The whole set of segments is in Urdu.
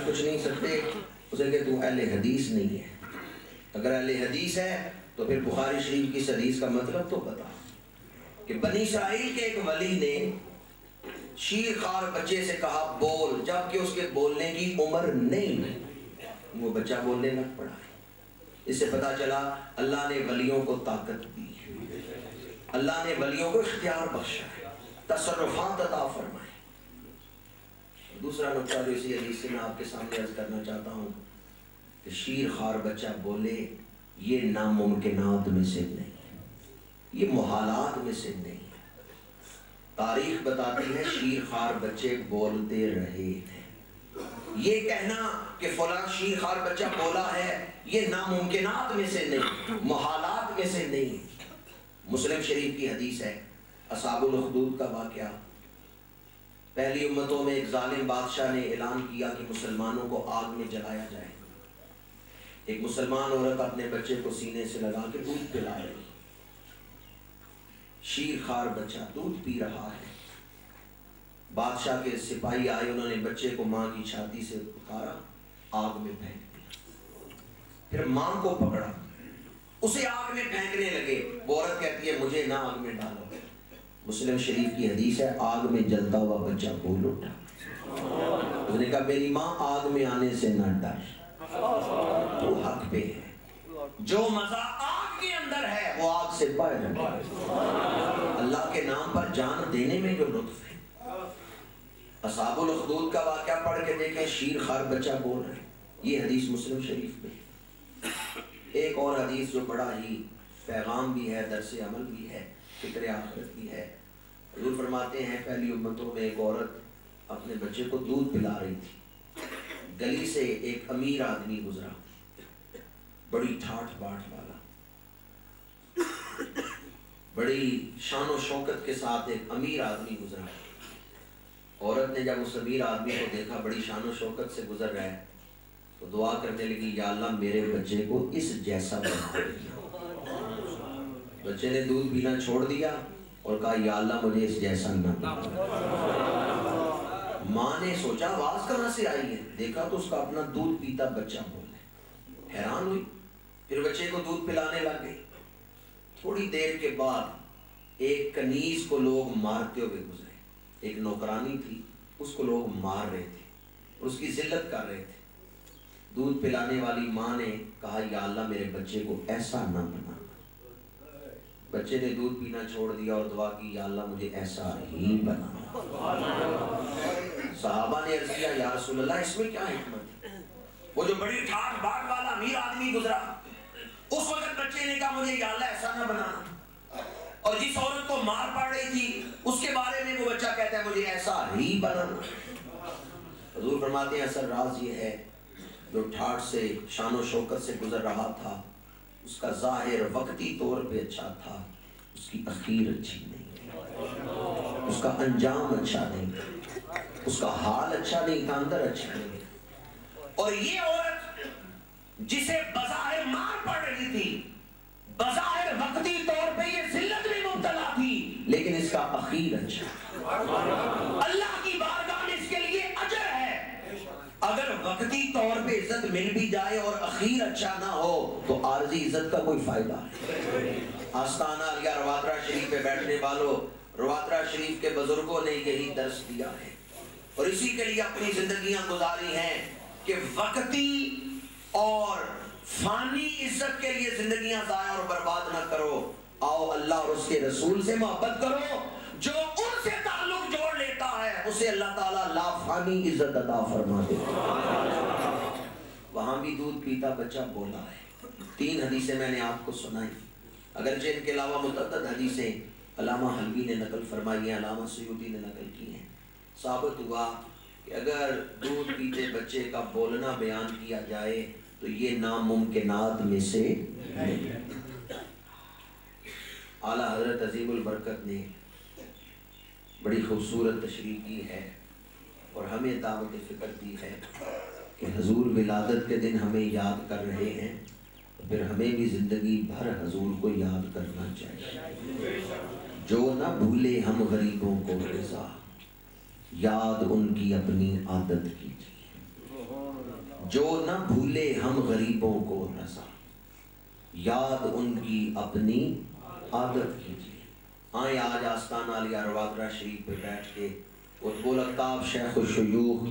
کچھ نہیں سکتے اسے کہ تو اہل حدیث نہیں ہے. اگر اہل حدیث ہے تو پھر بخاری شریف کی اس حدیث کا مطلب تو بتا کہ بنی اسرائیل کے ایک ولی نے شیر خوار بچے سے کہا بول، جبکہ اس کے بولنے کی عمر نہیں، وہ بچہ بولنے لگ پڑا. اس سے پتا چلا اللہ نے ولیوں کو طاقت دی ہے، اللہ نے ولیوں کو اختیار بخشا ہے، تصرفات عطا فرمائے. دوسرا نقطہ جو اسی حدیث سے میں آپ کے سامنے عرض کرنا چاہتا ہوں کہ شیر خوار بچہ بولے یہ ناممکنات میں سے نہیں ہے، یہ محالات میں سے نہیں ہے. تاریخ بتاتی ہے شیر خوار بچے بولتے رہے ہیں. یہ کہنا کہ فلاں شیر خوار بچہ بولا ہے یہ ناممکنات میں سے نہیں، محالات میں سے نہیں. مسلم شریف کی حدیث ہے، اصحاب الاخدود کا واقعہ. پہلی امتوں میں ایک ظالم بادشاہ نے اعلان کیا کہ مسلمانوں کو آگ میں جلایا جائے. ایک مسلمان عورت اپنے بچے کو سینے سے لگا کے دودھ پلا رہی، شیر خوار بچہ دودھ پی رہا ہے. بادشاہ کے سپاہی آئے، انہوں نے بچے کو ماں کی چھاتی سے اتارا، آگ میں پھینک دیا. پھر ماں کو پکڑا، اسے آگ میں پھینکنے لگے. وہ عورت کہتی ہے مجھے نہ آگ میں ڈالو. مسلم شریف کی حدیث ہے آگ میں جلتا ہوا بچہ بول اٹھا. اس نے کہا میری ماں آگ میں آنے سے نہ ڈر، تو حق پہ ہے. جو مزہ آگ کے اندر ہے وہ آگ سے باہر ہے. اللہ کے نام پر جان دینے میں جو لطف ہے. اصحاب الاخدود کا واقعہ پڑھ کے دیکھیں، شیر خوار بچہ بول رہے ہیں. یہ حدیث مسلم شریف میں. ایک اور حدیث جو بڑا ہی پیغام بھی ہے، درس عمل بھی ہے، فکر آخرت بھی ہے. حضور فرماتے ہیں پہلی امتوں میں ایک عورت اپنے بچے کو دودھ پلا رہی تھی. گلی سے ایک امیر آدمی گزرا، بڑی ٹھاٹھ باٹھ والا، بڑی شان و شوکت کے ساتھ ایک امیر آدمی گزرا. عورت نے جب اس امیر آدمی کو دیکھا بڑی شان و شوکت سے گزر رہا ہے تو دعا کرنے لگی یا اللہ میرے بچے کو اس جیسا بنا دیا. بچے نے دودھ پینا چھوڑ دیا اور کہا یا اللہ مجھے اس جیسا نہ بنا. ماں نے سوچا آواز کہاں سے آئی ہے، دیکھا تو اس کا اپنا دودھ پیتا بچہ بول رہا ہے. حیران ہوئی، پھر بچے کو دودھ پلانے لگ گئی. تھوڑی دیر کے بعد ایک کنیز کو لوگ مارتے ہوئے گزرے. ایک نوکرانی تھی، اس کو لوگ مار رہے تھے، اس کی ذلت کر رہے تھے. دودھ پلانے والی ماں نے کہا یا اللہ میرے بچے کو ایسا نہ بنا. بچے نے دودھ پینا چھوڑ دیا اور دعا کی یا اللہ مجھے ایسا ہی بنا. صحابہ نے عرض کیا یا رسول اللہ اس میں کیا حکمت ہے؟ وہ جو بڑی ٹھاٹھ باٹھ والا امیر آدمی گزرا اس وقت بچے نے کہا مجھے یا اللہ ایسا نہ بنانا، اور جس عورت کو مار پڑ رہی تھی اس کے بارے میں وہ بچہ کہتا ہے مجھے ایسا ہی بنانا. حضور فرماتے ہیں اصل راز یہ ہے جو ٹھاٹھ سے شان و شوکت سے گزر رہا تھا اس کا ظاہر وقتی طور پہ اچھا تھا، اس کی اخیر اچھی نہیں، اس کا انجام اچھا نہیں، اس کا حال اچھا نہیں تھا، اندر اچھا نہیں. اور یہ عورت جسے بظاہر مار پڑ رہی تھی، بظاہر وقتی طور پہ یہ ذلت میں مبتلا تھی، لیکن اس کا اخیر اچھا. اللہ کی بارگاہ میں اس کے لیے اجر ہے. اگر وقتی طور پہ عزت مل بھی جائے اور اخیر اچھا نہ ہو تو عارضی عزت کا کوئی فائدہ نہیں. آستانہ علیہ رواترا شریف پہ بیٹھنے والوں، رواترا شریف کے بزرگوں نے یہی درس دیا ہے اور اسی کے لیے اپنی زندگیاں گزاری ہیں کہ وقتی اور فانی عزت کے لیے زندگیاں ضائع اور برباد نہ کرو. آؤ اللہ اور اس کے رسول سے محبت کرو. جو ان سے تعلق جوڑ لیتا ہے اسے اللہ تعالیٰ لا فانی عزت عطا فرما دے. وہاں بھی دودھ پیتا بچہ بولا ہے. 3 حدیثیں میں نے آپ کو سنائی، اگرچہ ان کے علاوہ متعدد حدیثیں علامہ حلوی نے نقل فرمائی ہیں، علامہ سیوطی نے نقل کی ہیں. ثابت ہوا کہ اگر دودھ پیتے بچے کا بولنا بیان کیا جائے تو یہ ناممکنات میں سے نہیں. اعلیٰ حضرت عظیم البرکت نے بڑی خوبصورت تشریح کی ہے اور ہمیں دعوت فکر دی ہے کہ حضور ولادت کے دن ہمیں یاد کر رہے ہیں، پھر ہمیں بھی زندگی بھر حضور کو یاد کرنا چاہیے. جو نہ بھولے ہم غریبوں کو رضا، یاد ان کی اپنی عادت کیجیے. جو نہ بھولے ہم غریبوں کو رضا، یاد ان کی اپنی عادت کیجیے۔ آئیں آج آستانہ علیہ روادرہ شریف پہ بیٹھ کے قطب الاقطاب شیخ الشیوخ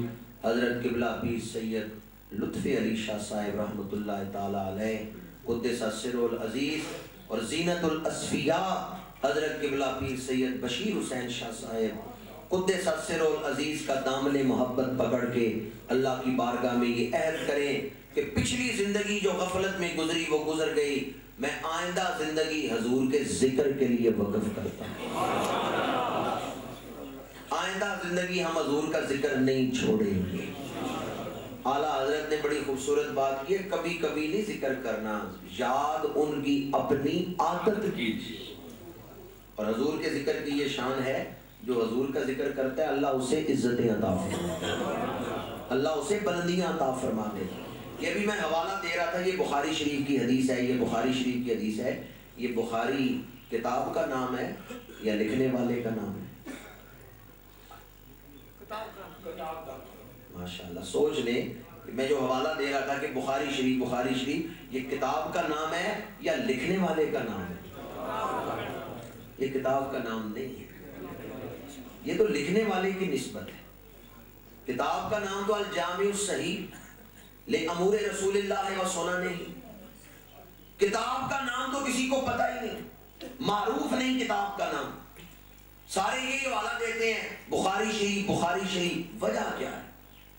حضرت قبلہ پیر سید لطف علی شاہ صاحب رحمۃ اللہ تعالی علیہ قدس سر العزیز اور زینت الاصفیاء حضرت قبلہ پیر سید بشیر حسین شاہ صاحب قدس سر العزیز کا دامن محبت پکڑ کے اللہ کی بارگاہ میں یہ عہد کریں کہ پچھلی زندگی جو غفلت میں گزری وہ گزر گئی، میں آئندہ زندگی حضور کے ذکر کے لیے وقف کرتا ہوں، آئندہ زندگی ہم حضور کا ذکر نہیں چھوڑیں گے۔ اعلیٰ حضرت نے بڑی خوبصورت بات کی ہے، کبھی کبھی نہیں ذکر کرنا، یاد ان کی اپنی عادت کیجیے۔ اور حضور کے ذکر کی یہ شان ہے، جو حضور کا ذکر کرتا ہے اللہ اسے عزتیں عطا فرماتا ہے، اللہ اسے بلندیاں عطا فرماتے ہیں۔ یہ بھی میں حوالہ دے رہا تھا، یہ بخاری شریف کی حدیث ہے، یہ بخاری شریف کی حدیث ہے۔ یہ بخاری کتاب کا نام ہے یا لکھنے والے کا نام ہے؟ ماشاءاللہ، سوچ لیں کہ میں جو حوالہ دے رہا تھا کہ بخاری شریف یہ کتاب کا نام ہے یا لکھنے والے کا نام ہے؟ یہ کتاب کا نام نہیں ہے، یہ تو لکھنے والے کی نسبت ہے۔ کتاب کا نام تو الجامع الصحیح لامور رسول اللہ و سننہ نہیں، کتاب کا نام تو کسی کو پتہ ہی نہیں، معروف نہیں کتاب کا نام، سارے یہ حوالہ دیتے ہیں بخاری شریف۔ وجہ کیا ہے؟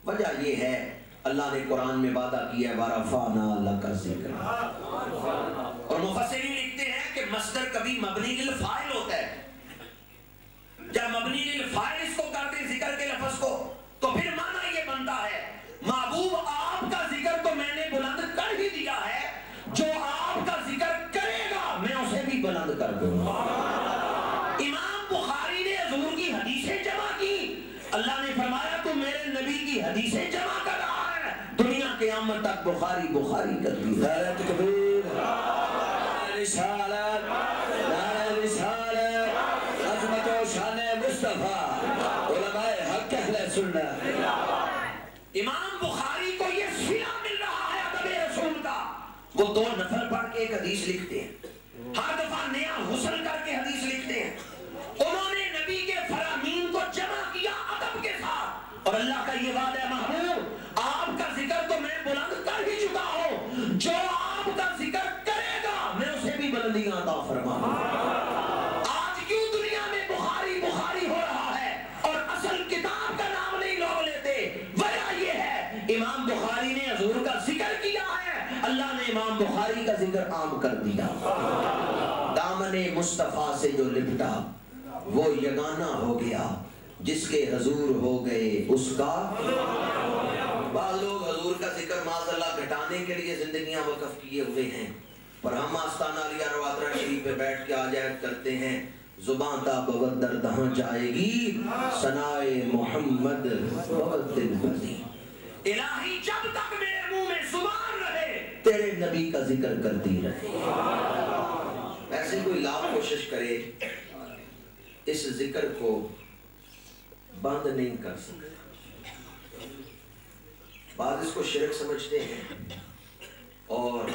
وجہ یہ ہے اللہ نے قرآن میں وعدہ کیا ہے وَرَفَعْنَا لَكَ ذِكْرَكَ، اور مفسرین لکھتے ہیں کہ مصدر کبھی مبنی للفاعل ہوتا ہے، جب مبنی للفاعل اس کو کرتے ہیں ذکر کے لفظ کو تو پھر معنی یہ بنتا ہے محبوب آپ کا ذکر تو میں نے بلند کر ہی دیا ہے، جو آپ کا ذکر کرے گا میں اسے بھی بلند کر دوں گا۔ امام بخاری نے حضور کی حدیثیں جمع کی، اللہ نے فرمایا تو میرے نبی کی حدیثیں جمع کر رہا ہے، دنیا قیامت تک بخاری کرتی ہے۔ نعرہ تکبیر، نعرہ رسالت، نعرہ رسالت، عظمت و شان مصطفیٰ، علماء حق اہل سنت۔ امام بخاری کو یہ صلہ مل رہا ہے ادب رسول کا، وہ 2 نفر پڑھ کے ایک حدیث لکھتے ہیں، ہر دفعہ نیا غسل کر کے حدیث لکھتے ہیں، انہوں نے نبی کے فرامین کو جمع کیا ادب کے ساتھ، اور اللہ کا یہ وعدہ ہے محبوب آپ کا ذکر تو میں بلند کر ہی چکا ہوں، جو آپ کا ذکر کرے گا میں اسے بھی بلندیاں عطا فرماؤں گا۔ آج کیوں دنیا میں بخاری ہو رہا ہے اور اصل کتاب کا نام نہیں لوگ لیتے؟ وجہ یہ ہے امام بخاری نے حضور کا ذکر کیا ہے، اللہ نے امام بخاری کا ذکر عام کر دیا۔ دامن مصطفیٰ سے جو لپٹا وہ یگانہ ہو گیا، جس کے حضور ہو گئے اس کا۔ بعض لوگ حضور کا ذکر معاذ اللہ گھٹانے کے لیے زندگیاں وقف کیے ہوئے ہیں، پر ہم آستانہ علیہ روادرہ شریف پہ بیٹھ کے آجائت کرتے ہیں زباں تا بغد در دہاں جائے گی ثنائے محمد بغد دل بزی، الہی جب تک میرے منہ میں زبان رہے تیرے نبی کا ذکر کرتی رہے۔ ایسے کوئی لاکھ کوشش کرے اس ذکر کو بند نہیں کر سکتا۔ بعض اس کو شرک سمجھتے ہیں، اور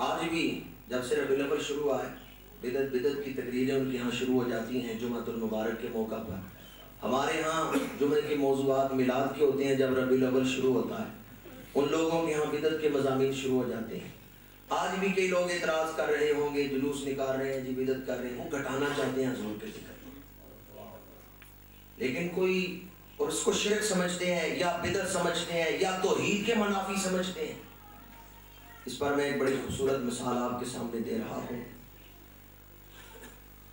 آج بھی جب سے ربیع الاول شروع ہوا ہے بدعت کی تقریریں ان کے ہاں شروع ہو جاتی ہیں جمعہ المبارک کے موقع پر۔ ہمارے ہاں جمعہ کے موضوعات میلاد کے ہوتے ہیں جب ربیع الاول شروع ہوتا ہے، ان لوگوں کے ہاں بدعت کے مضامین شروع ہو جاتے ہیں۔ آج بھی کئی لوگ اعتراض کر رہے ہوں گے، جلوس نکال رہے ہیں، جی بدعت کر رہے ہیں، وہ گھٹانا چاہتے ہیں حضور کے ذکر، لیکن کوئی اور اس کو شرک سمجھتے ہیں یا بدعت سمجھتے ہیں یا توحید کے منافی سمجھتے ہیں۔ اس پر میں ایک بڑی خوبصورت مثال آپ کے سامنے دے رہا ہوں۔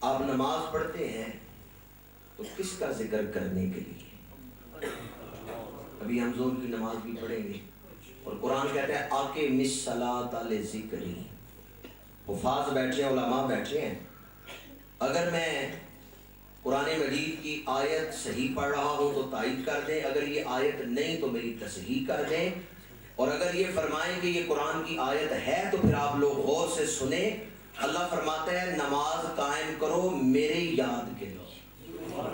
آپ نماز پڑھتے ہیں تو کس کا ذکر کرنے کے لیے؟ ابھی ہم ظہر کی نماز بھی پڑھیں گے اور قرآن کہتا ہے آقم الصلاۃ لذکری، حفاظ بیٹھے ہیں، علماء بیٹھے ہیں، اگر میں قرآن مجید کی آیت صحیح پڑھ رہا ہوں تو تائید کر دیں، اگر یہ آیت نہیں تو میری تصحیح کر دیں، اور اگر یہ فرمائیں کہ یہ قرآن کی آیت ہے تو پھر آپ لوگ غور سے سنیں۔ اللہ فرماتا ہے نماز قائم کرو میرے یاد کے لیے،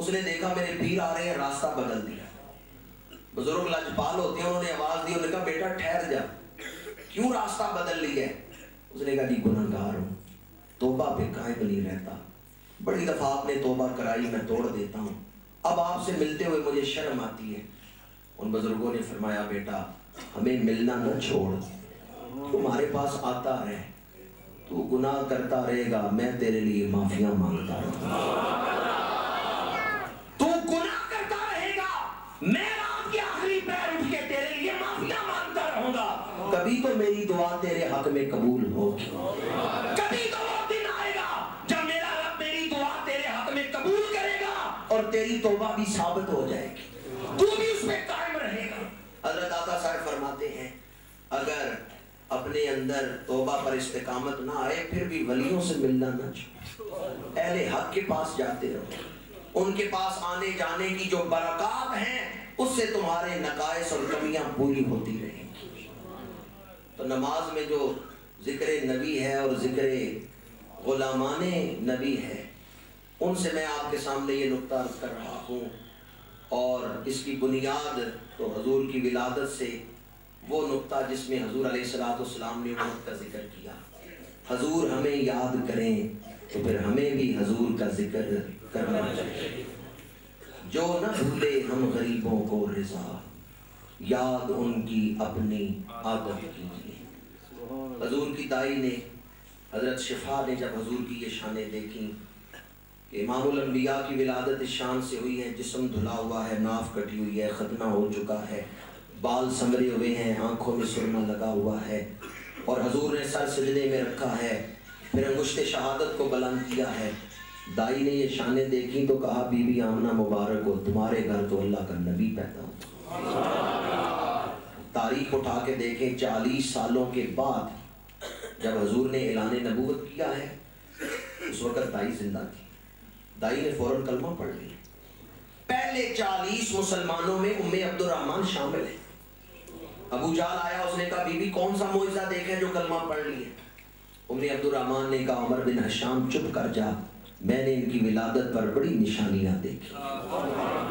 اس نے دیکھا میرے پیر آ رہے ہیں، راستہ بدل دیا۔ بزرگ لجپال ہوتے ہیں، انہوں نے آواز دی، انہوں نے کہا بیٹا ٹھہر جا، کیوں راستہ بدل لیا ہے؟ اس نے کہا جی گنہگار ہوں، توبہ پہ قائم نہیں رہتا، بڑی دفعہ آپ نے توبہ کرائی، میں توڑ دیتا ہوں، اب آپ سے ملتے ہوئے مجھے شرم آتی ہے۔ ان بزرگوں نے فرمایا بیٹا ہمیں ملنا نہ چھوڑ، تمہارے پاس آتا رہے، تو گناہ کرتا رہے گا، میں تیرے لیے معافیاں مانگتا رہوں گا، تو گناہ کرتا رہے گا، میں رات کے آخری پیر اٹھ کے تیرے لیے معافیاں مانگتا رہوں گا، کبھی تو میری دعا تیرے حق میں قبول ہوگی، کبھی تو وہ دن آئے گا جب میرا رب میری دعا تیرے حق میں قبول کرے گا اور تیری توبہ بھی ثابت ہو جائے گی، تو بھی اس پہ قائم رہے گا۔ حضرت آقا صاحب فرماتے ہیں اگر اپنے اندر توبہ پر استقامت نہ آئے پھر بھی ولیوں سے ملنا نہ چھوڑو، اہل حق کے پاس جاتے رہو، ان کے پاس آنے جانے کی جو برکات ہیں اس سے تمہارے نقائص اور کمیاں پوری ہوتی رہیں گی۔ تو نماز میں جو ذکر نبی ہے اور ذکر غلامان نبی ہے، ان سے میں آپ کے سامنے یہ نقطہ عرض کر رہا ہوں، اور اس کی بنیاد تو حضور کی ولادت سے وہ نقطہ جس میں حضور علیہ السلام نے امت کا ذکر کیا، حضور ہمیں یاد کریں تو پھر ہمیں بھی حضور کا ذکر کرنا چاہیے، جو نہ بھولے ہم غریبوں کو رضا، یاد ان کی اپنی عادت کیجیے۔ حضور کی دائی نے، حضرت شفا نے جب حضور کی یہ شانیں دیکھیں کہ امام الانبیاء کی ولادت اس شان سے ہوئی ہے، جسم دھلا ہوا ہے، ناف کٹی ہوئی ہے، ختنہ ہو چکا ہے، بال سنورے ہوئے ہیں، آنکھوں میں سرما لگا ہوا ہے، اور حضور نے سر سجدے میں رکھا ہے، پھر انگشت شہادت کو بلند کیا ہے، دائی نے یہ شانیں دیکھیں تو کہا بی بی آمنہ مبارک ہو، تمہارے گھر تو اللہ کا نبی پیدا ہو۔ تاریخ اٹھا کے دیکھیں 40 سالوں کے بعد جب حضور نے اعلان نبوت کیا ہے، اس وقت دائی زندہ تھی، دائی نے فوراً کلمہ پڑھ لیا۔ پہلے 40 مسلمانوں میں ام عبد الرحمن شامل ہے۔ ابو جہل آیا، اس نے کہا بی بی کون سا معجزہ دیکھا جو کلمہ پڑھ لی ہے؟ ام عبد الرحمن نے کہا عمر بن حشام چپ کر جا، میں نے ان کی ولادت پر بڑی نشانیاں دیکھی،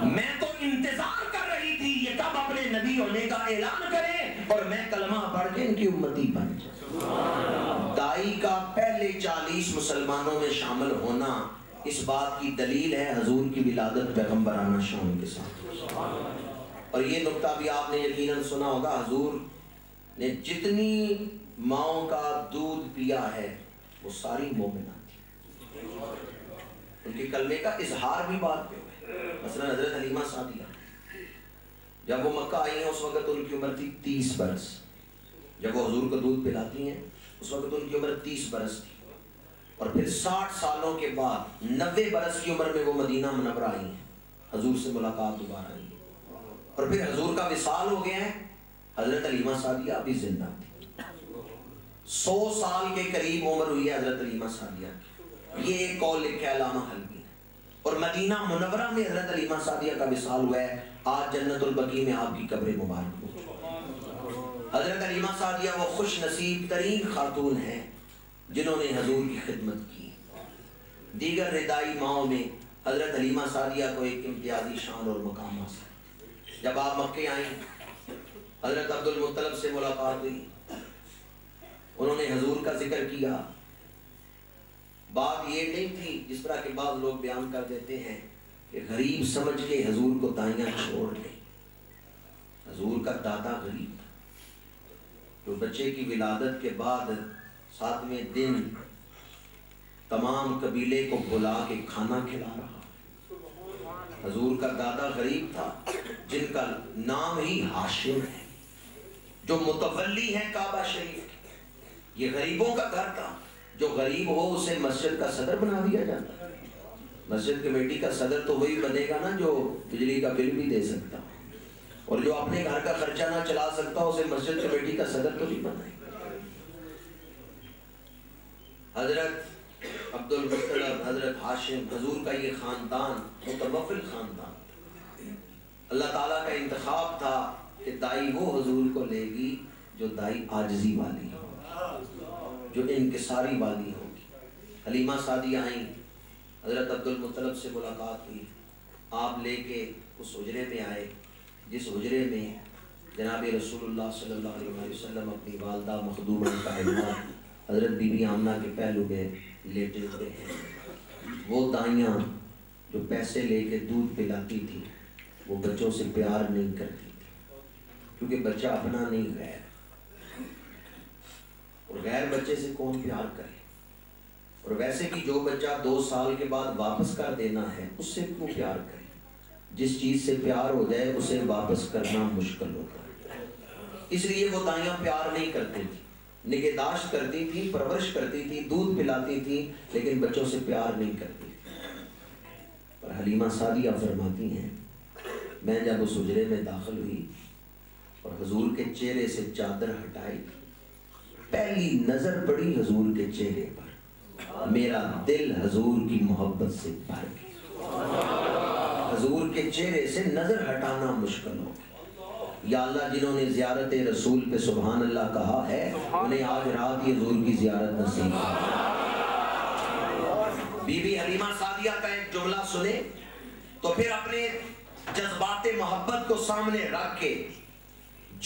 میں تو انتظار کر رہی تھی یہ کب اپنے نبی ہونے کا اعلان کرے اور میں کلمہ پڑھ کے ان کی امتی بن جاؤں۔ دائی کا پہلے 40 مسلمانوں میں شامل ہونا اس بات کی دلیل ہے حضور کی ولادت پیغمبرانہ شان کے ساتھ۔ اور یہ نقطہ بھی آپ نے یقیناً سنا ہوگا، حضور نے جتنی ماؤں کا دودھ پیا ہے وہ ساری مومنات تھی، ان کے کلمے کا اظہار بھی بات پہ ہوئے۔ مثلا حضرت حلیمہ سعدیہ جب وہ مکہ آئی ہیں اس وقت ان کی عمر تھی 30 برس، جب وہ حضور کو دودھ پلاتی ہیں اس وقت ان کی عمر 30 برس تھی، اور پھر 60 سالوں کے بعد 90 برس کی عمر میں وہ مدینہ منورہ آئی ہیں، حضور سے ملاقات دوبارہ آئی، اور پھر حضور کا وصال ہو گیا ہے، حضرت حلیمہ سعدیہ ابھی زندہ تھی، 100 سال کے قریب عمر ہوئی ہے حضرت حلیمہ سعدیہ کی، یہ ایک قول لکھا ہے علامہ حلبی نے، اور مدینہ منورہ میں حضرت حلیمہ سعدیہ کا وصال ہوا ہے، آج جنت البقیع میں آپ کی قبر مبارک ہو۔ حضرت حلیمہ سعدیہ وہ خوش نصیب ترین خاتون ہیں جنہوں نے حضور کی خدمت کی۔ دیگر ردائی ماؤں میں حضرت حلیمہ سعدیہ کو ایک امتیازی شان اور مقام حاصل۔ جب آپ مکے آئیں حضرت عبد المطلب سے ملاقات ہوئی، انہوں نے حضور کا ذکر کیا، بات یہ نہیں تھی جس طرح کے بعض لوگ بیان کر دیتے ہیں کہ غریب سمجھ کے حضور کو دائیاں چھوڑ دیں، حضور کا دادا غریب تھا، جو بچے کی ولادت کے بعد 7ویں دن تمام قبیلے کو بلا کے کھانا کھلا رہا۔ حضور کا دادا غریب تھا جن کا نام ہی ہاشم ہے، جو متولی ہیں کعبہ شریف کے، یہ غریبوں کا گھر تھا، جو غریب ہو اسے مسجد کا صدر بنا دیا جاتا، مسجد کمیٹی کا صدر تو وہی بنے گا نا جو بجلی کا بل بھی دے سکتا، اور جو اپنے گھر کا خرچہ نہ چلا سکتا اسے مسجد کمیٹی کا صدر تو نہیں بنائے۔ حضرت عبد المطلب، حضرت ہاشم، حضور کا یہ خاندان متوفل خاندان، اللہ تعالیٰ کا انتخاب تھا کہ دائی وہ حضور کو لے گی جو دائی عاجزی والی ہو، جو انکساری والی ہوگی۔ حلیمہ سعدیہ آئیں، حضرت عبد المطلب سے ملاقات ہوئی، آپ لے کے اس حجرے میں آئے جس حجرے میں جناب رسول اللہ صلی اللہ علیہ وسلم اپنی والدہ مخدومہ کائنات حضرت بی بی آمنہ کے پہلو میں لیٹے ہوئے ہیں۔ وہ دائیاں جو پیسے لے کے دودھ پلاتی تھی وہ بچوں سے پیار نہیں کرتی تھی، کیونکہ بچہ اپنا نہیں غیر، اور غیر بچے سے کون پیار کرے، اور ویسے بھی جو بچہ 2 سال کے بعد واپس کر دینا ہے اس سے کیوں پیار کرے؟ جس چیز سے پیار ہو جائے اسے واپس کرنا مشکل ہوتا ہے۔ اس لیے وہ دائیاں پیار نہیں کرتی تھی، نگہداشت کرتی تھی، پرورش کرتی تھی، دودھ پلاتی تھی، لیکن بچوں سے پیار نہیں کرتی تھی۔ پر حلیمہ سعدیہ فرماتی ہیں میں جب اس حجرے میں داخل ہوئی اور حضور کے چہرے سے چادر ہٹائی، پہلی نظر پڑی حضور کے چہرے پر، میرا دل حضور کی محبت سے بھر گیا۔ حضور کے چہرے سے نظر ہٹانا مشکل ہو گیا۔ یا اللہ جنہوں نے زیارت رسول پہ سبحان اللہ کہا ہے انہیں آج رات یہ حضور کی زیارت نصیب ہے۔ بی بی حلیمہ سعدیہ کا ایک جملہ سنے تو پھر اپنے جذبات محبت کو سامنے رکھ کے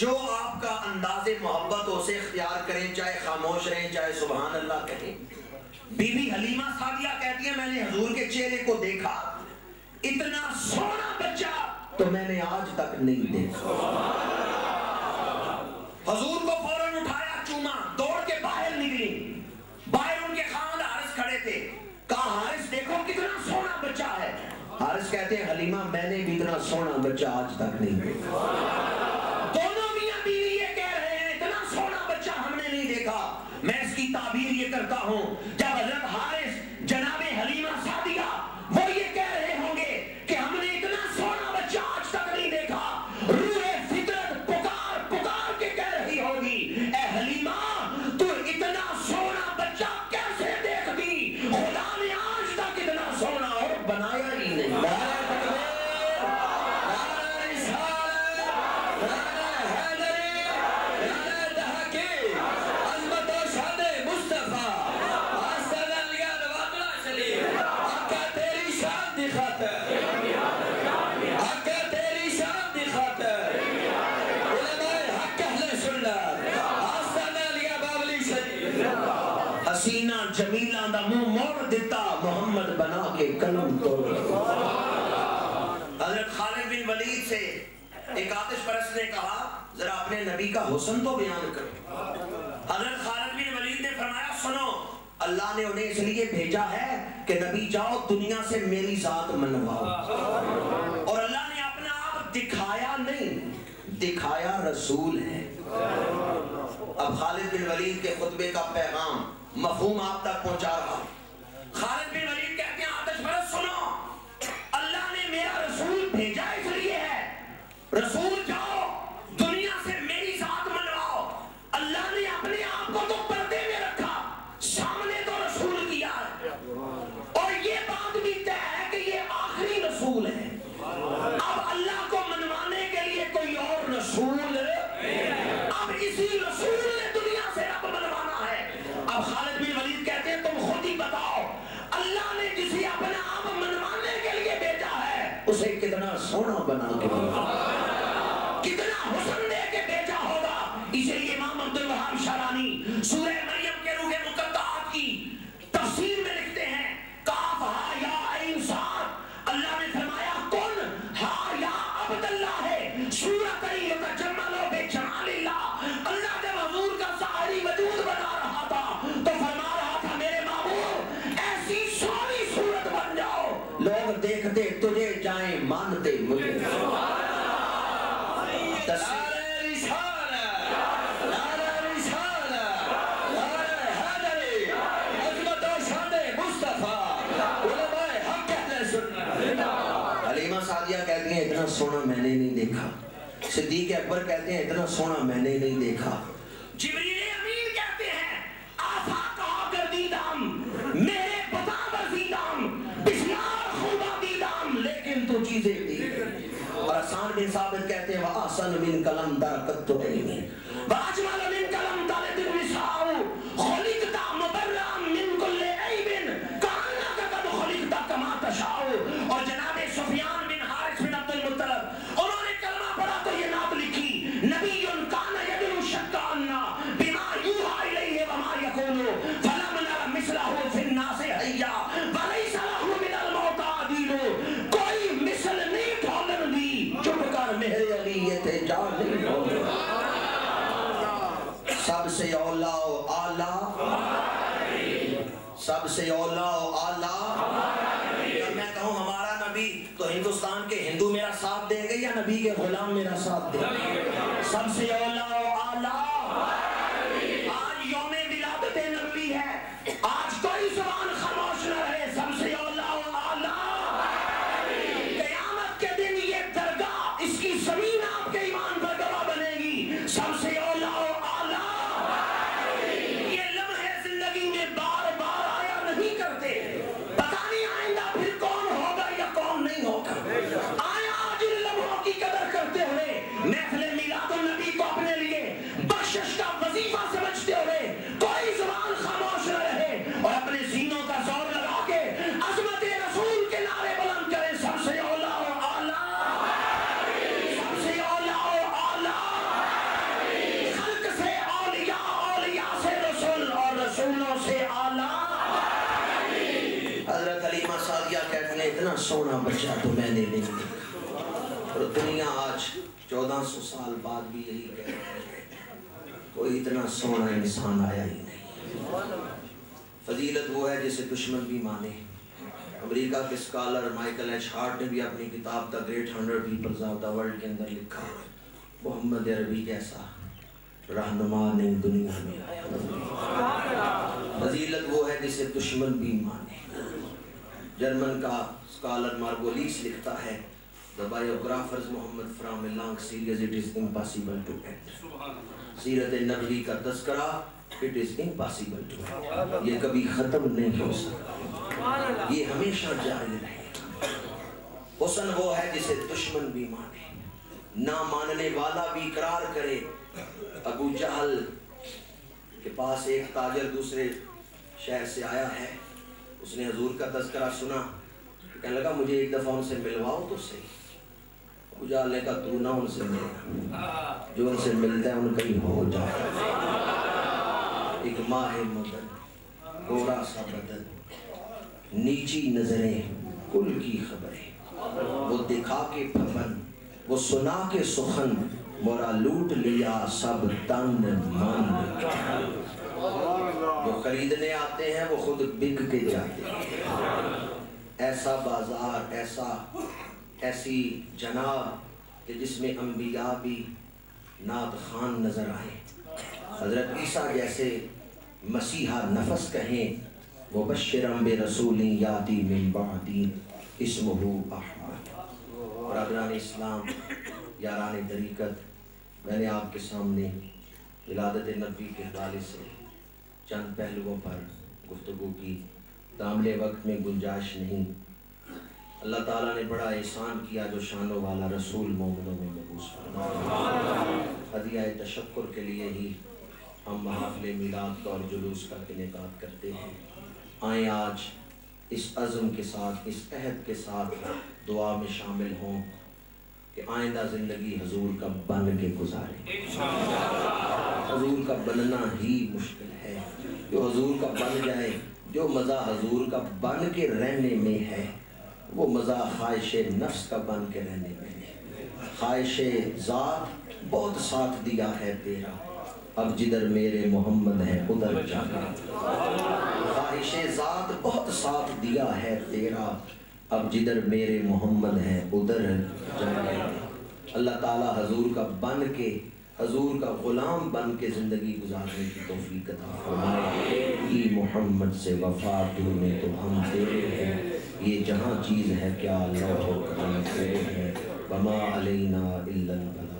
جو آپ کا انداز محبت ہو اسے اختیار کریں، چاہے خاموش رہیں چاہے سبحان اللہ کہیں۔ بی بی حلیمہ سعدیہ کہتی ہے میں نے حضور کے چہرے کو دیکھا، اتنا سونا بچہ تو میں نے آج تک نہیں دیکھا۔ حضور کو فوراً اٹھایا، چوما، دوڑ کے باہر نکلی، باہر ان کے خاوند حارث کھڑے تھے، کہا حارث دیکھو کتنا سونا بچہ ہے۔ حارث کہتے ہیں حلیمہ میں نے بھی اتنا سونا بچہ آج تک نہیں دیکھا۔ دونوں میاں بیوی یہ کہہ رہے ہیں اتنا سونا بچہ ہم نے نہیں دیکھا۔ میں اس کی تعبیر یہ کرتا ہوں جب حضرت حارث جناب حلیمہ سعدیہ وہ یہ کہہ رہے ہوں گے کہ ہم نے اتنا سونا بچہ آج تک نہیں دیکھا، روح فطرت پکار پکار کے کہہ رہی ہوگی اے حلیمہ تو اتنا سونا بچہ کیسے دیکھتی، خدا نے آج تک اتنا سونا اور بنایا ہی نہیں۔ حسینہ جمیلہ دا منہ موڑ دیتا محمد بنا کے قلم توڑ۔ حضرت خالد بن ولید سے ایک آتش پرست نے کہا ذرا اپنے نبی کا حسن تو بیان کرو۔ حضرت خالد بن ولید نے فرمایا سنو اللہ نے انہیں اس لیے بھیجا ہے کہ نبی جاؤ دنیا سے میری ذات منواؤ، اور اللہ نے اپنا آپ دکھایا نہیں، دکھایا رسول ہے۔ اب خالد بن ولید کے خطبے کا پیغام مفہوم آپ تک پہنچا رہا۔ خالد بن ولید کہتے ہیں آتش پرست سنو اللہ نے میرا رسول بھیجا اس لیے ہے، رسول جاؤ دنیا سے میری ذات منواؤ۔ اللہ نے اپنے آپ کو تو پردے میں رکھا، سامنے تو رسول کیا ہے، اور یہ بات بھی طے ہے کہ یہ آخری رسول ہے۔ اب اللہ کو منوانے کے لیے کوئی اور رسول اب اسی رسول نے دنیا سے رب منوانا ہے۔ اب خالد بن ولید کہتے ہیں تم خود ہی بتاؤ اللہ نے جسے اپنا آپ منوانے کے لیے بھیجا ہے اسے کتنا سونا بنا کے بھیجا، کتنا حسن دے کے بھیجا ہوگا۔ اسی لیے امام عبد الوہاب شارانی سورہ مریم کے روح مقدعات کی تفسیر میں لکھتے ہیں کاف ہا یا عین صاد، اللہ نے فرمایا کن ہا یا عبد اللہ ہے صورت یتجمل بجمال اللہ۔ اللہ جب حضور کا ظاہری وجود بنا رہا تھا تو فرما رہا تھا میرے محبوب ایسی سونی صورت بن جاؤ لوگ دیکھتے تجھے جائیں مانتے مجھے۔ حلیمہ سعدیہ کہتی ہیں اتنا سونا میں نے نہیں دیکھا، صدیق اکبر کہتے ہیں اتنا سونا میں نے نہیں دیکھا، جبریل امین کہتے ہیں آفاقہ گردیدام میرے پتا برزیدام بسیار خوبہ دیدام لیکن تو چیزیں دی۔ اور حسان بن ثابت کہتے ہیں وَأَحْسَنُ مِنْ كَلَمْ دَرَكَتْ عَيْنِي وَأَجْمَلُ مِنْ كَلَمْ تَلِدُ النِّسَاءُ خُلِقْتَ مُبَرَّأً مِنْ كُلِّ عَيْبٍ كَأَنَّكَ قَدْ خُلِقْتَ كَمَا تَشَاءُ۔ اور جناب سفیان بن سے اولا و اعلیٰ، سب سے اولا و اعلیٰ. جب میں کہوں ہمارا نبی تو ہندوستان کے ہندو میرا ساتھ دیں گے یا نبی کے غلام میرا ساتھ دیں گے؟ سب سے اولا و اعلیٰ. آج یوم ولادت نبی ہے، آج کوئی زبان خاموش نہ رہے. سب سے اولا و اعلیٰ. قیامت کے دن یہ درگاہ، اس کی زمین آپ کے ایمان پر گواہ بنے گی. سب سے اولا و اعلیٰ. یہ لمحے زندگی میں بار بار آیا نہیں کرتے، پتہ نہیں آئندہ پھر کون ہوگا یا کون نہیں ہوگا. آیا آج ان لمحوں کی قدر کرتے ہوئے محفل میلاد النبی کو اپنے لیے بخشش کا وظیفہ سمجھتے ہوئے کوئی زبان خاموش نہ رہے اور اپنے سینوں کا زور لگا کے عظمت رسول کے نعرے بلند کریں. سب سے اولا و اعلیٰ، سب سے اولا و اعلیٰ. خلق سے اولیاء، اولیاء سے رسول اور رسولوں سے اعلیٰ. حضرت حلیمہ سعدیہ کہتی ہیں اتنا سونا بچہ تو میں نے نہیں دیکھا، اور دنیا آج 1400 سال بعد بھی یہی کہہ رہی ہے کوئی اتنا سونا انسان آیا ہی نہیں. فضیلت وہ ہے جسے دشمن بھی مانے. امریکہ کے اسکالر مائیکل ایچ ہارٹ نے بھی اپنی کتاب the great 100 peoples of the world کے اندر لکھا محمد عربی جیسا رہنما نہیں دنیا میں آیا. فضیلت وہ ہے جسے دشمن بھی مانے. جرمن کا اسکالر مارگولیس لکھتا ہے The biographers Muhammad from a long series, it is impossible to end. سیرت نبوی کا تذکرہ it is impossible to end. یہ کبھی ختم نہیں ہو سکتا، یہ ہمیشہ جاری رہے گا. حسن وہ ہے جسے دشمن بھی مانے، نہ ماننے والا بھی اقرار کرے. ابو جہل کے پاس ایک تاجر دوسرے شہر سے آیا ہے، اس نے حضور کا تذکرہ سنا، کہنے لگا مجھے ایک دفعہ ان سے ملواؤ تو صحیح. ابو جہل نے کہا تو نہ ان سے ملنا، جو ان سے ملتا ہے ان کا ہی ہو جائے. ایک ماہ مدن، گورا سا بدن، نیچی نظریں، کل کی خبریں، وہ دکھا کے پھپن، وہ سنا کے سخن، مورا لوٹ لیا سب تن من. جو خریدنے آتے ہیں وہ خود بک کے جاتے ہیں. ایسا بازار، ایسی جناب کہ جس میں انبیاء بھی نعت خوان نظر آئے. حضرت عیسیٰ جیسے مسیحا نفس کہیں مبشرم برسول یاتی من بعدی اسمہ احمد. برادران اسلام، یاران طریقت، میں نے آپ کے سامنے ولادت نبی کے حوالے سے چند پہلوؤں پر گفتگو کی. دامن وقت میں گنجائش نہیں. اللہ تعالیٰ نے بڑا احسان کیا جو شانوں والا رسول مومنوں میں مبعوث فرمایا. ہدیہ تشکر کے لیے ہی ہم محافل میلاد اور جلوس کا انعقاد کرتے ہیں. آئیں آج اس عزم کے ساتھ، اس عہد کے ساتھ دعا میں شامل ہوں کہ آئندہ زندگی حضور کا بن کے گزاریں. حضور کا بننا ہی مشکل ہے. جو حضور کا بن جائے، جو مزہ حضور کا بن کے رہنے میں ہے وہ مزہ خواہش نفس کا بن کے رہنے میں ہے. خواہش ذات بہت ساتھ دیا ہے تیرا، اب جدھر میرے محمد ہے ادھر جانا. خواہش ذات بہت ساتھ دیا ہے تیرا، اب جدھر میرے محمد ہے ادھر جانا. اللہ تعالیٰ حضور کا بن کے، حضور کا غلام بن کے زندگی گزارنے کی توفیق عطا فرمائے. یہ محمد سے وفا تو نے تو ہم تیرے ہیں، یہ جہاں چیز ہے کیا لوح و قلم تیرے ہیں، وما علینا الا البلاغ.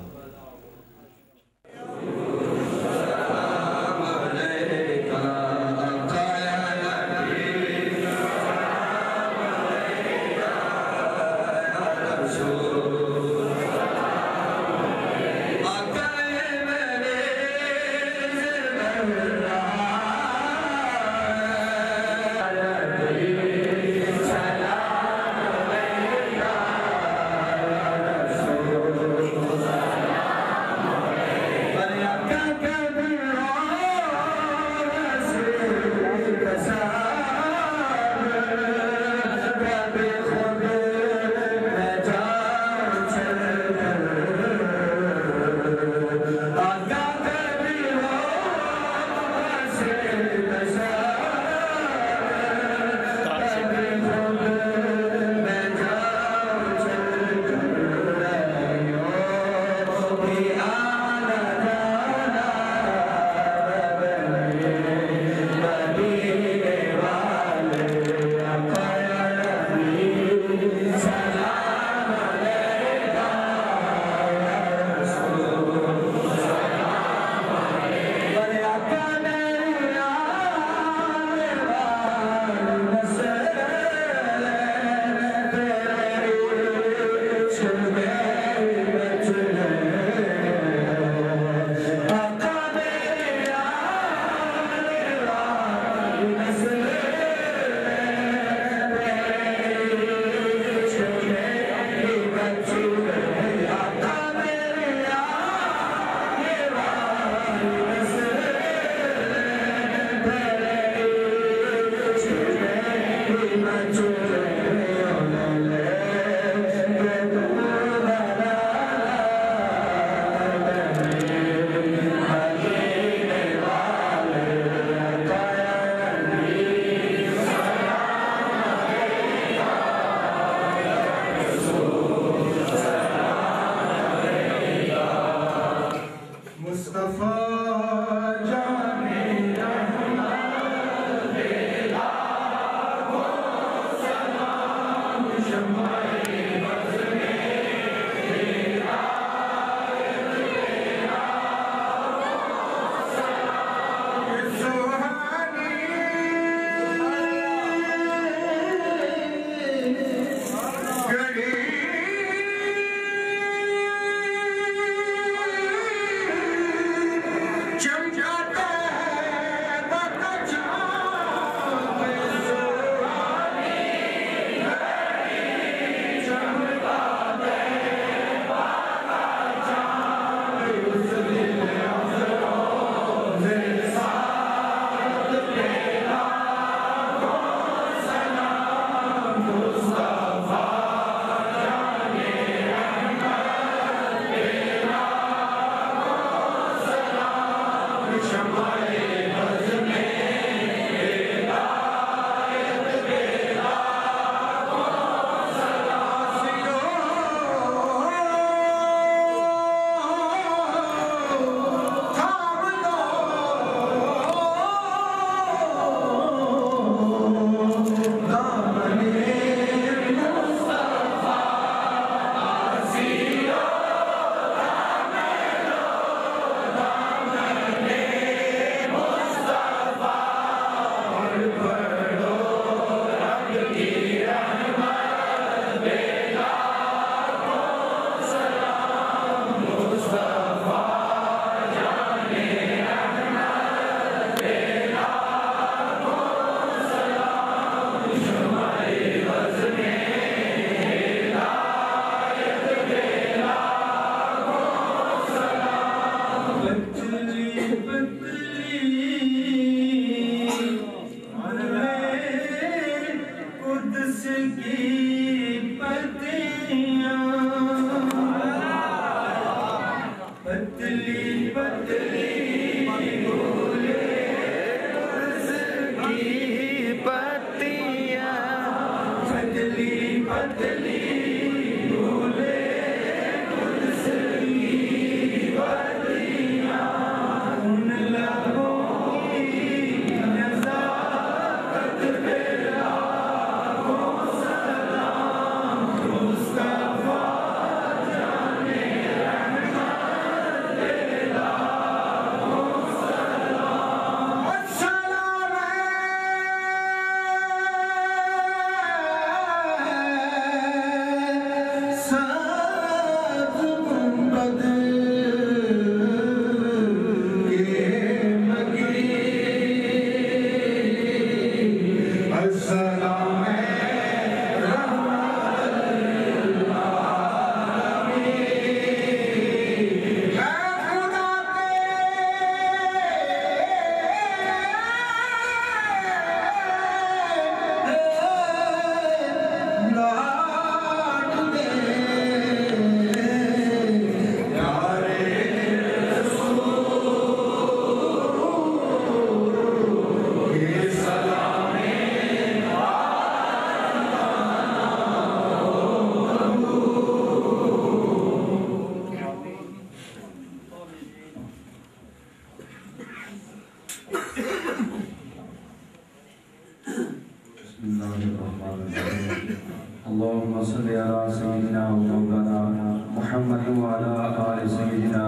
اللهم صل على سيدنا ومولانا محمد وعلى آل سيدنا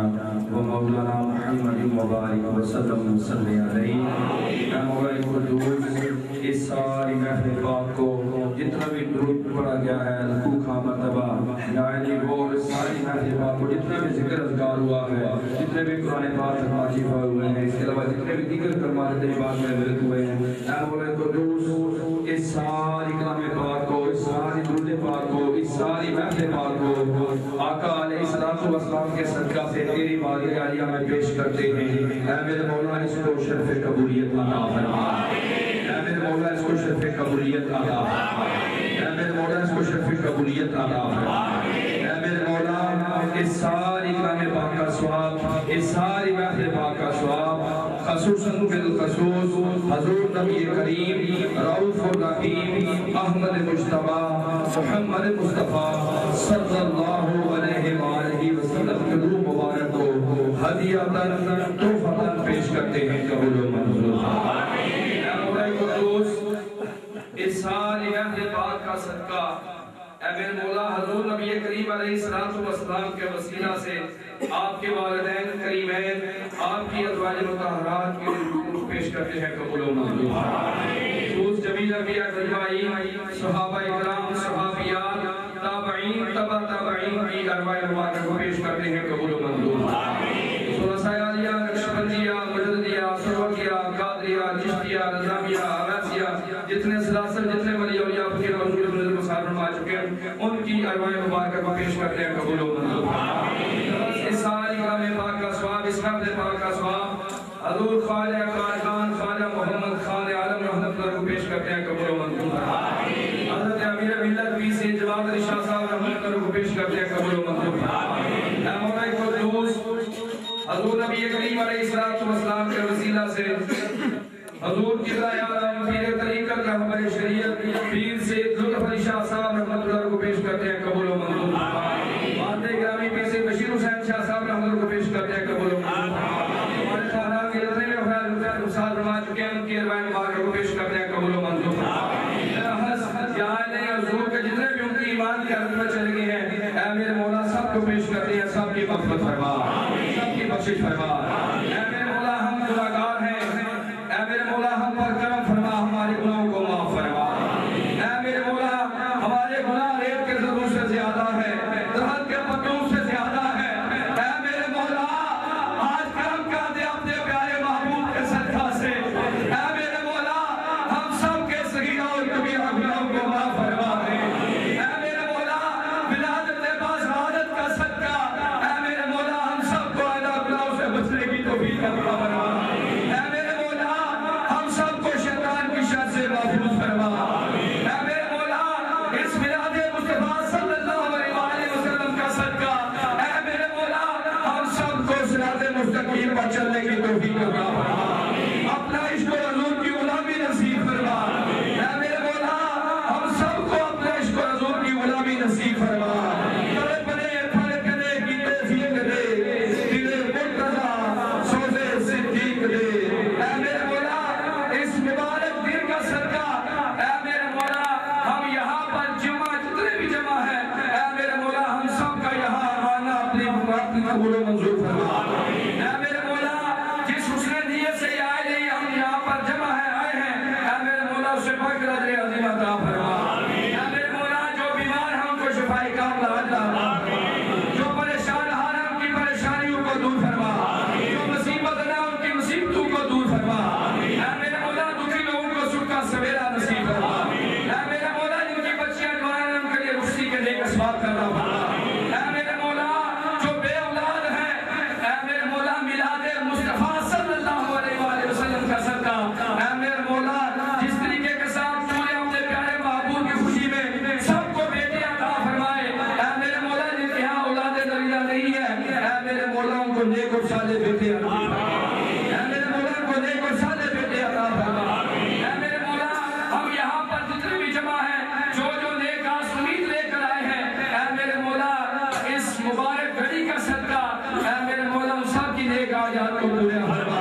ومولانا محمد وبارك وسلم وصلی علیہ. اے مولا قدوس اس ساری محفل پاک کو جتنا بھی درود پڑھا گیا ہے لکھوں مرتبہ نائلی بول ساری محفل پاک کو جتنا بھی ذکر اذکار ہوا ہے جتنے بھی قرآن پاک نازل ہوئے ہیں اس کے علاوہ جتنے بھی دیگر کلمات طیبات میں ورد ہوئے ہیں اے مولا قدوس اس ساری کلام پاک کو اس ساری درود پاک کو اس ساری محفل پاک کو آقا علیہ السلام کے صدقہ سے تیری بارگاہ عالیہ میں پیش کرتے ہیں. اے میرے مولا اس کو شرف قبولیت عطا فرما. اے میرے مولا اس کو شرف قبولیت عطا فرما. اے میرے مولا اس کو شرف قبولیت عطا فرما. اے میرے مولا اس ساری کلام پاک کا ثواب اس ساری محفل پاک کا ثواب خصوصاً بالخصوص حضور نبی کریم رؤوف الرحیم احمد مجتبی محمد مصطفیٰ صلی اللہ علیہ وآلہ وسلم کے روح مبارک کو ہدیۃً تحفۃً پیش کرتے ہیں. قبول و منظور. اے مولا قدوس اس ساری محفل پاک کا صدقہ اے میرے مولا حضور نبی کریم علیہ السلام کے وسیلہ سے آپ کے والدین کریمین آپ کی ازواج مطہرات کے روح پیش کرتے ہیں. قبول و منظور. خصوص جمیل انبیاء اجمعین صحابہ اکرام صحابیات تابعین تبع تابعین کی ارواح مبارک کو پیش کرتے ہیں. قبول و منظور. خلاصۂ عالیہ نقشبندیہ مجددیہ سروکیہ قادریہ چشتیہ نظامیہ اویسیہ جتنے سلاسل جتنے ولی اولیاء فقیر رسول اللہ مصعب فرما چکے ہیں ان کی ارواح مبارک کو پیش کرتے ہیں. قبول و منظور. اس ساری کلام پاک کا ثواب اس محفل پاک کا ثواب حضور خواجہ خان خواجہ محمد خان عالم رحمت اللہ کو پیش کرتے ہیں. قبول و منظور. حضرت امیر ملت پیر سے جواد علی شاہ صاحب رحمت اللہ کو پیش کرتے ہیں. قبول و منظور. اے مولا قدوس حضور نبی کریم علیہ السلام کے وسیلہ سے حضور کی عالم پیر طریقت رہبر شریعت پیر سے لطف علی شاہ صاحب رحمت اللہ کو پیش کرتے ہیں. قبول و منظور. ماتے گرامی پیر سے بشیر حسین شاہ صاحب رحمت اللہ کو پیش کرتے ہیں. قبول و منظور. ہمارے خاندان کے جتنے میں استاد فرما چکے ہیں ان کی ارواح مبارک کو پیش کرتے ہیں. قبول و منظور. حضور کے جتنے بھی ان کی ایمان کی حالت میں چلے گئے ہیں اے میرے مولا سب کو پیش کرتے ہیں. سب کی مغفرت فرما سب کی بخشش فرما. اے میرے مولا ہم گناہگار ہیں اے میرے مولا ہم پر کرم فرما ہمارے گناہوں کو معاف فرما. اے میرے مولا ہمارے گناہ ریت کے ذروں سے زیادہ ہے درخت کے پتوں سے زیادہ ہے. اے میرے مولا آج کرم کر دے اپنے پیارے محبوب کے صدقہ سے. اے میرے مولا ہم سب کے صغیرہ اور کبیرہ گناہوں کو معاف فرما دے. اے میرے مولا ولادت باز عادت کا صدقہ اے میرے مولا ہم سب کو اللہ گناہوں سے بچنے کی توفیق قبول و منظور فرما اے میرے مولا جس حسن نیت سے آئے نہیں ہم یہاں پر جمع آئے ہیں اے میرے مولا اسے پاک اجر عظیم عطا فرما اے میرے مولا جو بیمار ہیں ان کو شفائے کاملہ عطا فرما جو پریشان حال ہیں ان کی پریشانیوں کو دور فرما جو مصیبت نہ ان کی مصیبتوں کو دور فرما اے میرے مولا دکھی لوگوں کو سکھ کا سویرا نصیب فرما اے میرے مولا جن کی بچیاں جوان ہیں ان کے لیے رخصتی کے نیک اسباب کرنا فرما اے میرے مولا جو بے اولاد ہیں اے میرے مولا میلاد مصطفیٰ صلی اللہ علیہ وآلہ وسلم کا صدقہ اے میرے مولا جس طریقے کے ساتھ تو نے اپنے پیارے محبوب کی خوشی میں سب کو بیٹے عطا فرمائے اے میرے مولا جن کے یہاں اولاد نویدہ نہیں ہے اے میرے مولا ان کو نیک اور صالح بیٹے عطا فرما اے میرے مولا ان کو نیک اور صالح بیٹے عطا فرما اے میرے مولا ہم یہاں پر جتنے بھی جمع ہیں جو نیک آس امید لے کر آئے ہیں اے میرے مولا اس مبارک گھڑی کا صدقہ اے میرے مولا ان سب کی نیک آجات کو پورا فرما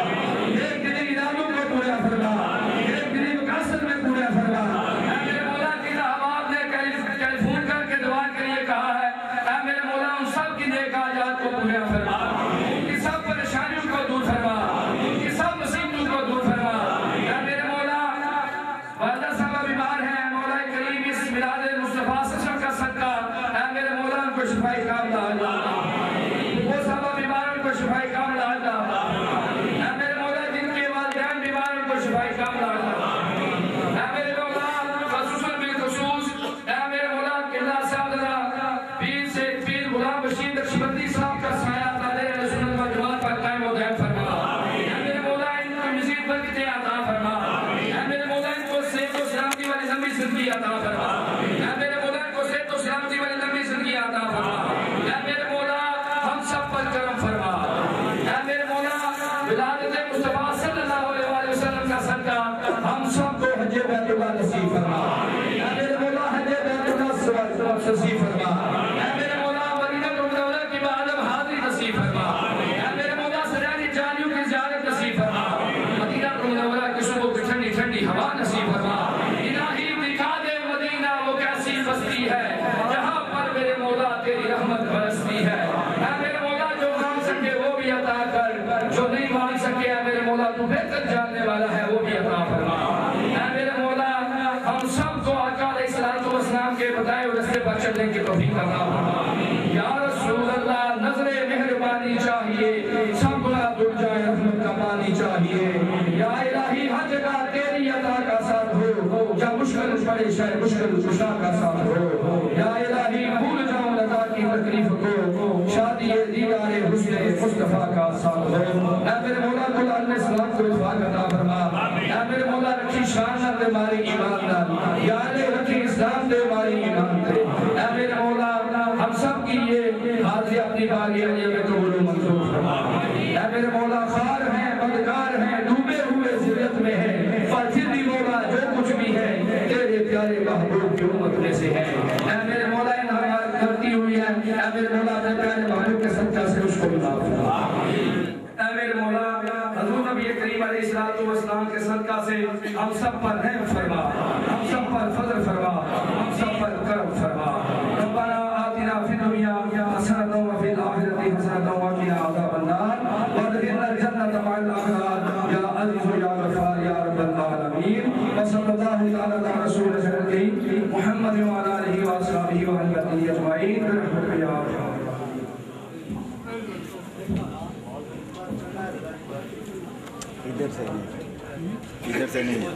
ایک دلی ارادوں کو پورا فرما ایک دلی مقاصد میں پورا فرما اے میرے مولا جن احباب نے ٹیلیفون کر کے دعا کے لیے کہا ہے اے میرے مولا ان سب کی نیک آجات کو پورا فرما ان کی سب پریشانیوں کو دور فرما ان کی سب مصیبتوں کو دور فرما اے میرے مولا والدہ صاحبہ بیمار ہیں مولا کریم اس میلاد مصطفیٰ صلی اللہ علیہ وسلم کا صدقہ اے میرے مولا ان کو شفائے کاملہ عطا وہ صاحبہ بیمار ان کو شفائے کاملہ عطا اے میرے مولا جن کے والدین بیمار ان کو شفائے کاملہ عطا اے میرے مولا خصوصاً بالخصوص اے میرے مولا قلعہ صاحب پیر غلام بشیر نقشبندی صاحب کا سایہ تعالی رسول و جماعت پر قائم و دائم فرما اے میرے مولا ان کو مزید برکتیں عطا فرما اے میرے مولا ان کو صحت و سلامتی والی لمبی زندگی عطا فرما اے میرے مولا ان کو صحت و سلامتی والی لمبی زندگی عطا فرما اے میرے مولا ہم سب پر کرم فرما اے میرے مولا ولادت مصطفیٰ صلی اللہ علیہ وآلہ وسلم کا صدقہ ہم سب کو حج بیت اللہ نصیب فرما اے میرے مولا حج بیت اللہ نصیب فرما اے میرے مولا مدینہ منورہ کی بعالم حاضری نصیب فرما اے میرے مولا سجانی جانیوں کی زیارت نصیب فرما مدینہ منورہ کی صبح کی ٹھنڈی ٹھنڈی ہوا نصیب فرما الہی دکھا دے مدینہ وہ کیسی بستی ہے جہاں پر میرے مولا تیری رحمت برستی ہے اے میرے مولا جو مانگ سکے وہ بھی عطا کر جو نہیں مانگ سکے اے میرے مولا تو بہتر جاننے والا ہے وہ بھی عطا فرما اے میرے مولا ہم سب کو آقا علیہ الصلوۃ والسلام کے بتائے ہوئے راستے پر چلنے کی توفیق عطا فرما یا رسول اللہ نظر مہربانی چاہیے سب گناہ دھل جائے رحمت کا پانی چاہیے یا الہی ہر جگہ تیری عطا کا ساتھ ہو یا مشکل پڑے شاید مشکل کشا کا ساتھ ہو یا الہی بھول جاؤں لگا کی تکلیف کو شادی دیدار حسن مصطفیٰ کا ساتھ ہو اے میرے مولا قرآن میں سلام کو اتفاق عطا فرما اے میرے مولا رکھی شان نہ دے ماری ایمان نہ یا علی رکھی اسلام دے ماری ایمان دے اے میرے مولا ہم سب کی یہ حاضری اپنی باغی علیہ میں قبول و منظور فرما اے میرے مولا خار ہیں بدکار ہیں ڈوبے ہوئے ذلت میں ہیں پر پھر بھی مولا جو کچھ بھی ہے تیرے پیارے محبوب کی امت میں سے ہے اے میرے مولا ان ہماری کرتی ہوئی ہے اے میرے مولا اپنے پیارے محبوب کے صدقہ سے اس کو بلا فرما اے میرے مولا حضور نبی کریم علیہ الصلوۃ والسلام کے صدقہ سے ہم سب پر رحم فرما ہم سب پر فضل فرما ہم سب پر کرم فرما ربنا آتنا فی الدنیا حسنۃ وفی الآخرۃ حسنۃ وقنا عذاب النار وادخلنا الجنۃ مع الابرار یا عزیز یا غفار یا رب العالمین وصلی اللہ تعالی علی رسول الکریم محمد وعلی آلہ واصحابہ وسلم اجمعین برحمتک یا ارحم ادھر سے نہیں